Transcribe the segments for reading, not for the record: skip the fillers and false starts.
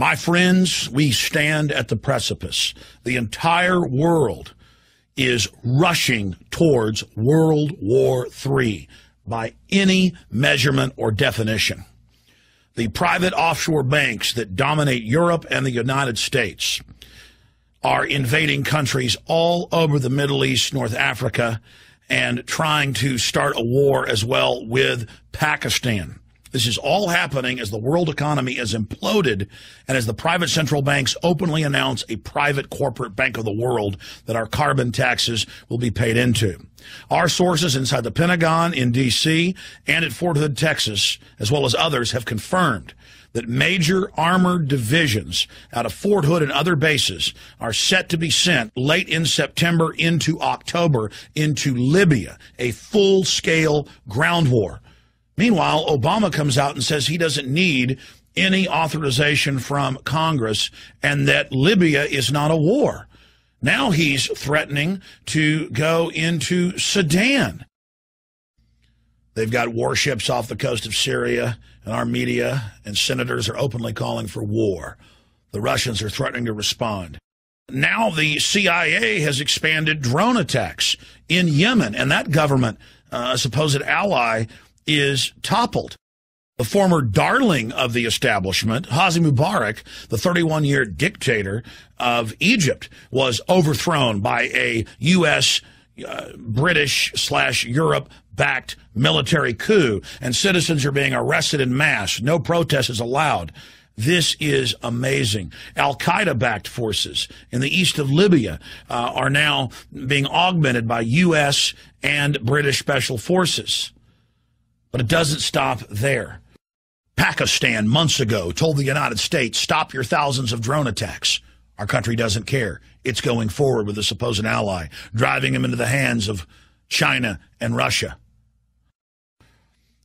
My friends, we stand at the precipice. The entire world is rushing towards World War III by any measurement or definition. The private offshore banks that dominate Europe and the United States are invading countries all over the Middle East, North Africa, and trying to start a war as well with Pakistan. This is all happening as the world economy is imploded and as the private central banks openly announce a private corporate bank of the world that our carbon taxes will be paid into. Our sources inside the Pentagon in D.C. and at Fort Hood, Texas, as well as others, have confirmed that major armored divisions out of Fort Hood and other bases are set to be sent late in September into October into Libya, a full-scale ground war. Meanwhile, Obama comes out and says he doesn't need any authorization from Congress and that Libya is not a war. Now he's threatening to go into Sudan. They've got warships off the coast of Syria, and our media and senators are openly calling for war. The Russians are threatening to respond. Now the CIA has expanded drone attacks in Yemen, and that government, a supposed ally, is toppled. The former darling of the establishment, Hosni Mubarak, the 31-year dictator of Egypt, was overthrown by a U.S., British/Europe-backed military coup, and citizens are being arrested en masse. No protest is allowed. This is amazing. Al-Qaeda-backed forces in the east of Libya are now being augmented by U.S. and British special forces. But it doesn't stop there. Pakistan, months ago, told the United States, stop your thousands of drone attacks. Our country doesn't care. It's going forward with a supposed ally, driving him into the hands of China and Russia.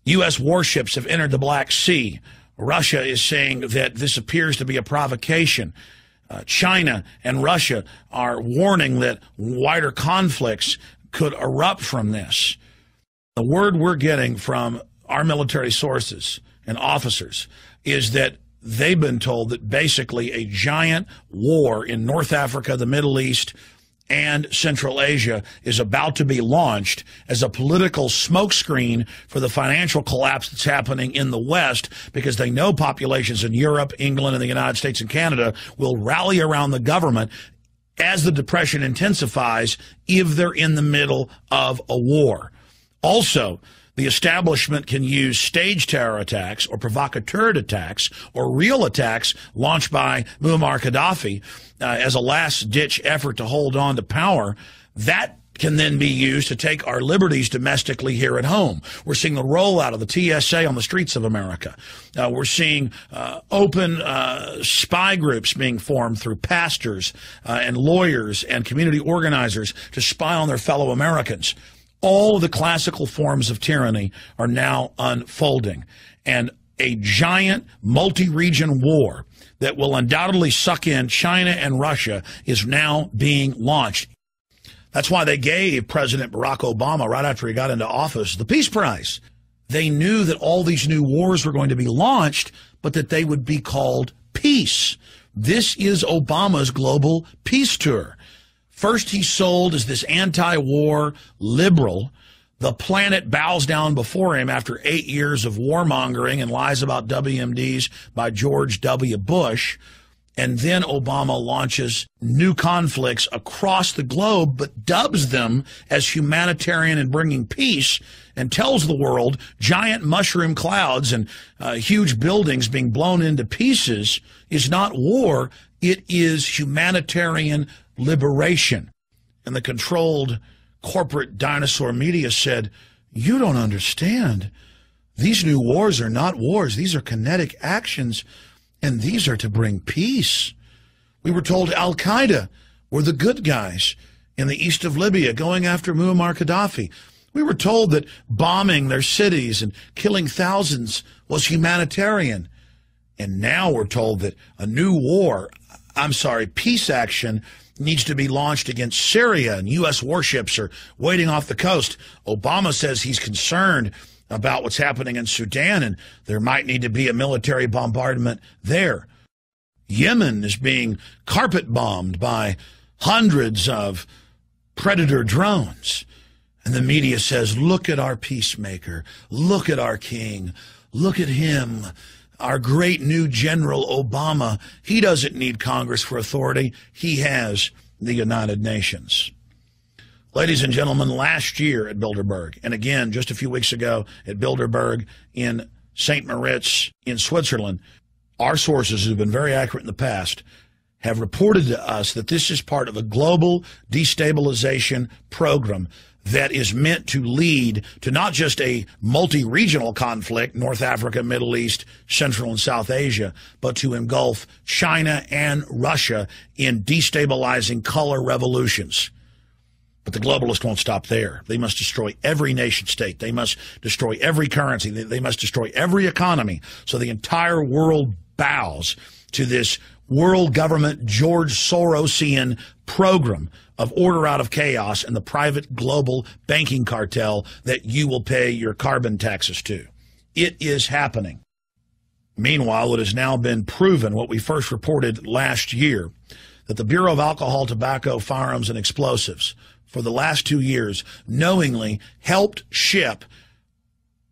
U.S. warships have entered the Black Sea. Russia is saying that this appears to be a provocation. China and Russia are warning that wider conflicts could erupt from this. The word we're getting from our military sources and officers is that they've been told that basically a giant war in North Africa, the Middle East, and Central Asia is about to be launched as a political smokescreen for the financial collapse that's happening in the West, because they know populations in Europe, England, and the United States and Canada will rally around the government as the Depression intensifies if they're in the middle of a war. Also, the establishment can use staged terror attacks or provocateur attacks or real attacks launched by Muammar Gaddafi as a last-ditch effort to hold on to power. That can then be used to take our liberties domestically here at home. We're seeing the rollout of the TSA on the streets of America. We're seeing open spy groups being formed through pastors and lawyers and community organizers to spy on their fellow Americans. All of the classical forms of tyranny are now unfolding, and a giant multi-region war that will undoubtedly suck in China and Russia is now being launched. That's why they gave President Barack Obama, right after he got into office, the Peace Prize. They knew that all these new wars were going to be launched, but that they would be called peace. This is Obama's global peace tour. First, he's sold as this anti-war liberal. The planet bows down before him after 8 years of warmongering and lies about WMDs by George W. Bush. And then Obama launches new conflicts across the globe, but dubs them as humanitarian and bringing peace, and tells the world giant mushroom clouds and huge buildings being blown into pieces is not war. It is humanitarian liberation. And the controlled corporate dinosaur media said, you don't understand. These new wars are not wars. These are kinetic actions, and these are to bring peace. We were told Al-Qaeda were the good guys in the east of Libya going after Muammar Gaddafi. We were told that bombing their cities and killing thousands was humanitarian. And now we're told that a new war, peace action needs to be launched against Syria, and U.S. warships are waiting off the coast. Obama says he's concerned about what's happening in Sudan, and there might need to be a military bombardment there. Yemen is being carpet bombed by hundreds of predator drones. And the media says, look at our peacemaker, look at our king, look at him, our great new General Obama. He doesn't need Congress for authority. He has the United Nations. Ladies and gentlemen, last year at Bilderberg, and again just a few weeks ago at Bilderberg in St. Moritz in Switzerland, our sources, who've been very accurate in the past, have reported to us that this is part of a global destabilization program that is meant to lead to not just a multi-regional conflict, North Africa, Middle East, Central and South Asia, but to engulf China and Russia in destabilizing color revolutions. But the globalists won't stop there. They must destroy every nation state. They must destroy every currency. They must destroy every economy. So the entire world bows to this world government George Sorosian program of order out of chaos and the private global banking cartel that you will pay your carbon taxes to. It is happening. Meanwhile, it has now been proven, what we first reported last year, that the Bureau of Alcohol, Tobacco, Firearms, and Explosives for the last 2 years knowingly helped ship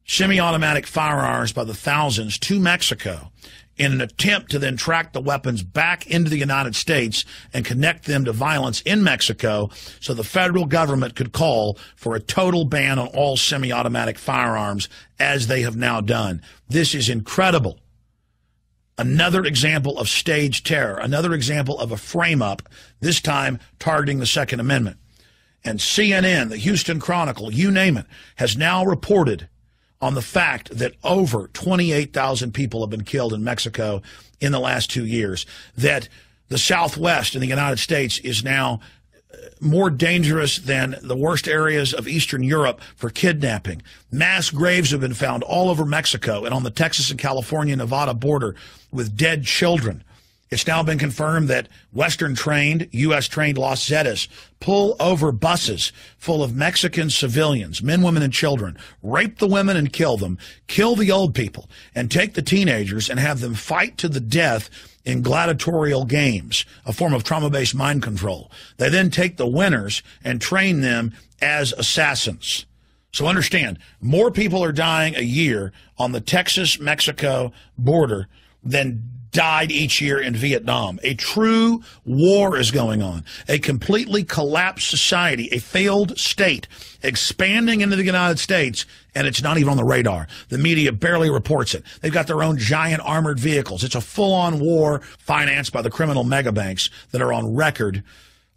semi-automatic firearms by the thousands to Mexico in an attempt to then track the weapons back into the United States and connect them to violence in Mexico so the federal government could call for a total ban on all semi-automatic firearms, as they have now done. This is incredible. Another example of staged terror, another example of a frame-up, this time targeting the Second Amendment. And CNN, the Houston Chronicle, you name it, has now reported on the fact that over 28,000 people have been killed in Mexico in the last 2 years, that the Southwest in the United States is now more dangerous than the worst areas of Eastern Europe for kidnapping. Mass graves have been found all over Mexico and on the Texas and California-Nevada border with dead children. It's now been confirmed that Western-trained, U.S.-trained Los Zetas pull over buses full of Mexican civilians, men, women, and children, rape the women and kill them, kill the old people, and take the teenagers and have them fight to the death in gladiatorial games, a form of trauma-based mind control. They then take the winners and train them as assassins. So understand, more people are dying a year on the Texas-Mexico border than died each year in Vietnam. A true war is going on. A completely collapsed society, a failed state, expanding into the United States, and it's not even on the radar. The media barely reports it. They've got their own giant armored vehicles. It's a full-on war financed by the criminal megabanks that are on record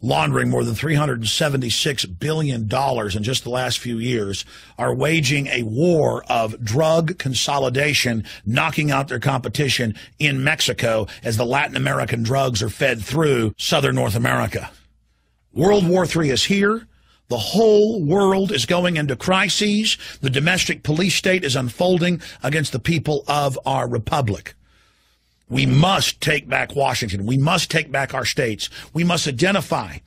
laundering more than $376 billion in just the last few years, are waging a war of drug consolidation, knocking out their competition in Mexico as the Latin American drugs are fed through southern North America. World War III is here. The whole world is going into crises. The domestic police state is unfolding against the people of our republic. We must take back Washington. We must take back our states. We must identify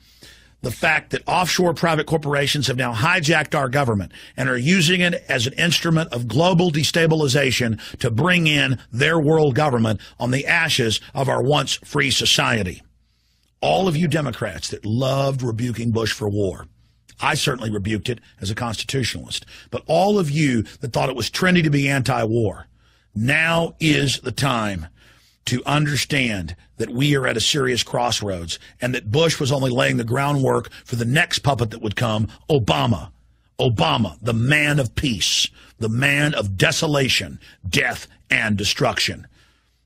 the fact that offshore private corporations have now hijacked our government and are using it as an instrument of global destabilization to bring in their world government on the ashes of our once free society. All of you Democrats that loved rebuking Bush for war, I certainly rebuked it as a constitutionalist, but all of you that thought it was trendy to be anti-war, now is the time to understand that we are at a serious crossroads and that Bush was only laying the groundwork for the next puppet that would come, Obama. Obama, the man of peace, the man of desolation, death, and destruction.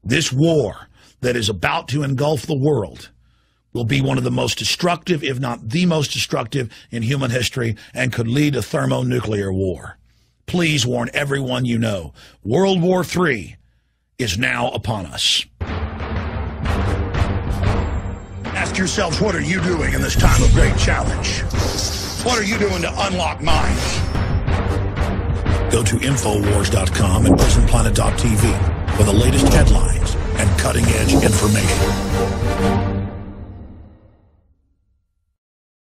This war that is about to engulf the world will be one of the most destructive, if not the most destructive in human history, and could lead to thermonuclear war. Please warn everyone you know. World War III is now upon us. Ask yourselves, what are you doing in this time of great challenge? What are you doing to unlock minds? Go to Infowars.com and PrisonPlanet.tv for the latest headlines and cutting-edge information.